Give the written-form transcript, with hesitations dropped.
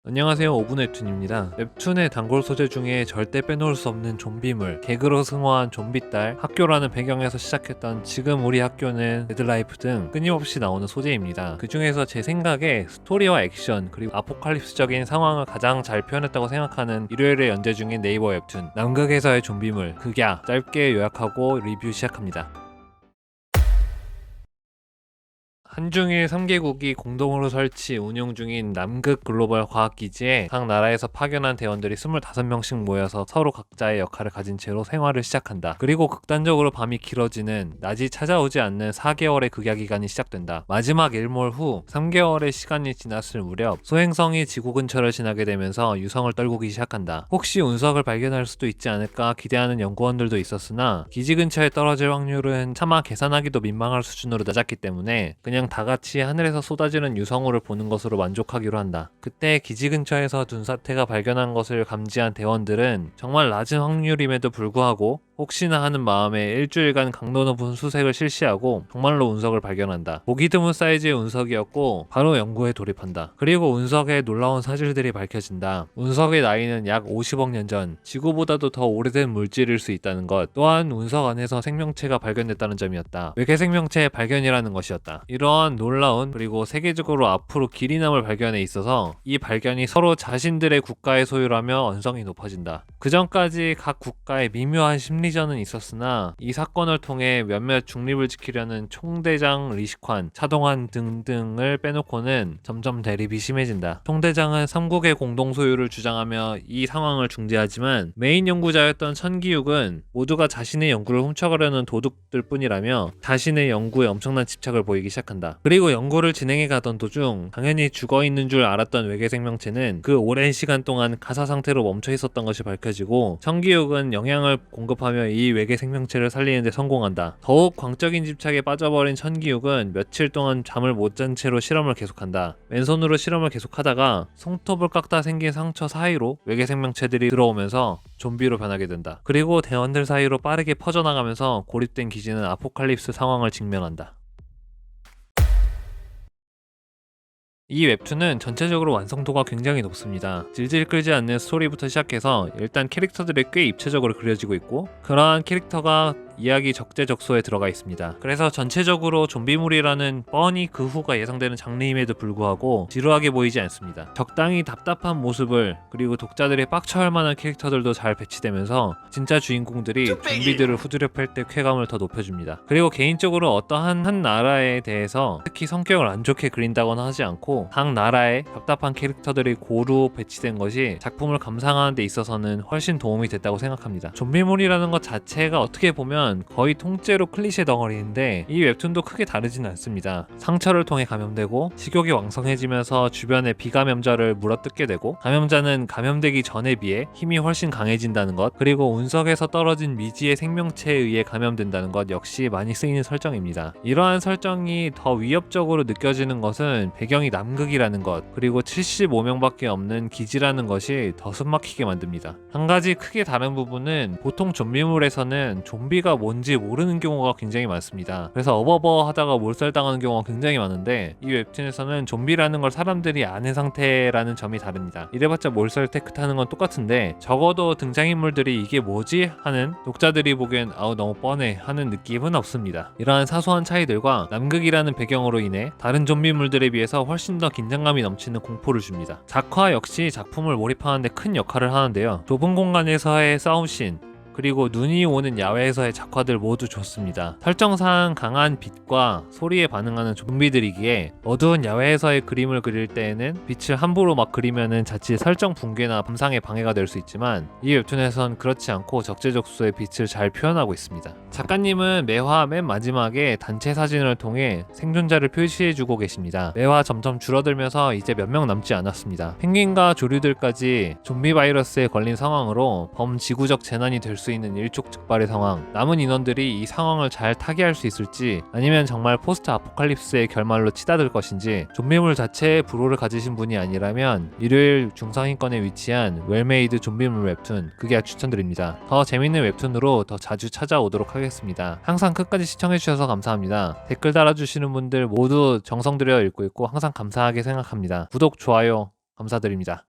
안녕하세요, 오븐 웹툰입니다. 웹툰의 단골 소재 중에 절대 빼놓을 수 없는 좀비물, 개그로 승화한 좀비딸, 학교라는 배경에서 시작했던 지금 우리 학교는 데드라이프 등 끊임없이 나오는 소재입니다. 그 중에서 제 생각에 스토리와 액션, 그리고 아포칼립스적인 상황을 가장 잘 표현했다고 생각하는 일요일에 연재 중인 네이버 웹툰 남극에서의 좀비물, 극야, 짧게 요약하고 리뷰 시작합니다. 한중일 3개국이 공동으로 설치, 운영 중인 남극 글로벌 과학기지에 각 나라에서 파견한 대원들이 25명씩 모여서 서로 각자의 역할을 가진 채로 생활을 시작한다. 그리고 극단적으로 밤이 길어지는, 낮이 찾아오지 않는 4개월의 극야 기간이 시작된다. 마지막 일몰 후 3개월의 시간이 지났을 무렵 소행성이 지구 근처를 지나게 되면서 유성을 떨구기 시작한다. 혹시 운석을 발견할 수도 있지 않을까 기대하는 연구원들도 있었으나 기지 근처에 떨어질 확률은 차마 계산하기도 민망할 수준으로 낮았기 때문에 그냥 다 같이 하늘에서 쏟아지는 유성우를 보는 것으로 만족하기로 한다. 그때 기지 근처에서 눈사태가 발견한 것을 감지한 대원들은 정말 낮은 확률임에도 불구하고 혹시나 하는 마음에 일주일간 강도 높은 수색을 실시하고 정말로 운석을 발견한다. 보기 드문 사이즈의 운석이었고 바로 연구에 돌입한다. 그리고 운석의 놀라운 사실들이 밝혀진다. 운석의 나이는 약 50억 년 전, 지구보다도 더 오래된 물질일 수 있다는 것, 또한 운석 안에서 생명체가 발견됐다는 점이었다. 외계 생명체의 발견이라는 것이었다. 이러한 놀라운, 그리고 세계적으로 앞으로 길이 남을 발견에 있어서 이 발견이 서로 자신들의 국가의 소유라며 언성이 높아진다. 그 전까지 각 국가의 미묘한 심리전은 있었으나 이 사건을 통해 몇몇 중립을 지키려는 총대장 리시관, 차동환 등등을 빼놓고는 점점 대립이 심해진다. 총대장은 3국의 공동 소유를 주장하며 이 상황을 중재하지만 메인 연구자였던 천기욱은 모두가 자신의 연구를 훔쳐가려는 도둑들 뿐이라며 자신의 연구에 엄청난 집착을 보이기 시작한다. 그리고 연구를 진행해 가던 도중 당연히 죽어있는 줄 알았던 외계 생명체는 그 오랜 시간 동안 가사 상태로 멈춰 있었던 것이 밝혀지고 천기욱은 영양을 공급하며 이 외계 생명체를 살리는 데 성공한다. 더욱 광적인 집착에 빠져버린 천기욱은 며칠 동안 잠을 못 잔 채로 실험을 계속한다. 왼손으로 실험을 계속하다가 손톱을 깎다 생긴 상처 사이로 외계 생명체들이 들어오면서 좀비로 변하게 된다. 그리고 대원들 사이로 빠르게 퍼져나가면서 고립된 기지는 아포칼립스 상황을 직면한다. 이 웹툰은 전체적으로 완성도가 굉장히 높습니다. 질질 끌지 않는 스토리부터 시작해서 일단 캐릭터들이 꽤 입체적으로 그려지고 있고 그러한 캐릭터가 이야기 적재적소에 들어가 있습니다. 그래서 전체적으로 좀비물이라는 뻔히 그 후가 예상되는 장르임에도 불구하고 지루하게 보이지 않습니다. 적당히 답답한 모습을, 그리고 독자들이 빡쳐할 만한 캐릭터들도 잘 배치되면서 진짜 주인공들이 좀비들을 후드려 팰 때 쾌감을 더 높여줍니다. 그리고 개인적으로 어떠한 한 나라에 대해서 특히 성격을 안 좋게 그린다거나 하지 않고 각 나라의 답답한 캐릭터들이 고루 배치된 것이 작품을 감상하는 데 있어서는 훨씬 도움이 됐다고 생각합니다. 좀비물이라는 것 자체가 어떻게 보면 거의 통째로 클리셰 덩어리인데 이 웹툰도 크게 다르진 않습니다. 상처를 통해 감염되고 식욕이 왕성해지면서 주변의 비감염자를 물어뜯게 되고 감염자는 감염되기 전에 비해 힘이 훨씬 강해진다는 것, 그리고 운석에서 떨어진 미지의 생명체에 의해 감염된다는 것 역시 많이 쓰이는 설정입니다. 이러한 설정이 더 위협적으로 느껴지는 것은 배경이 남극이라는 것, 그리고 75명밖에 없는 기지라는 것이 더 숨막히게 만듭니다. 한 가지 크게 다른 부분은 보통 좀비물에서는 좀비가 뭔지 모르는 경우가 굉장히 많습니다. 그래서 어버버 하다가 몰살당하는 경우가 굉장히 많은데 이 웹툰에서는 좀비라는 걸 사람들이 아는 상태라는 점이 다릅니다. 이래봤자 몰살 테크 타는 건 똑같은데 적어도 등장인물들이 이게 뭐지? 하는, 독자들이 보기엔 아우 너무 뻔해 하는 느낌은 없습니다. 이러한 사소한 차이들과 남극이라는 배경으로 인해 다른 좀비물들에 비해서 훨씬 더 긴장감이 넘치는 공포를 줍니다. 작화 역시 작품을 몰입하는 데 큰 역할을 하는데요. 좁은 공간에서의 싸움씬, 그리고 눈이 오는 야외에서의 작화들 모두 좋습니다. 설정상 강한 빛과 소리에 반응하는 좀비들이기에 어두운 야외에서의 그림을 그릴 때에는 빛을 함부로 막 그리면은 자칫 설정 붕괴나 감상에 방해가 될 수 있지만 이 웹툰에선 그렇지 않고 적재적소의 빛을 잘 표현하고 있습니다. 작가님은 매화 맨 마지막에 단체 사진을 통해 생존자를 표시해주고 계십니다. 매화 점점 줄어들면서 이제 몇 명 남지 않았습니다. 펭귄과 조류들까지 좀비 바이러스에 걸린 상황으로 범지구적 재난이 될 수 있는 일촉즉발의 상황, 남은 인원들이 이 상황을 잘 타개할 수 있을지 아니면 정말 포스트 아포칼립스의 결말로 치닫을 것인지, 좀비물 자체에 불호를 가지신 분이 아니라면 일요일 중상위권에 위치한 웰메이드 좀비물 웹툰 극야 추천드립니다. 더 재밌는 웹툰으로 더 자주 찾아오도록 하겠습니다. 항상 끝까지 시청해주셔서 감사합니다. 댓글 달아주시는 분들 모두 정성 들여 읽고 있고 항상 감사하게 생각합니다. 구독, 좋아요 감사드립니다.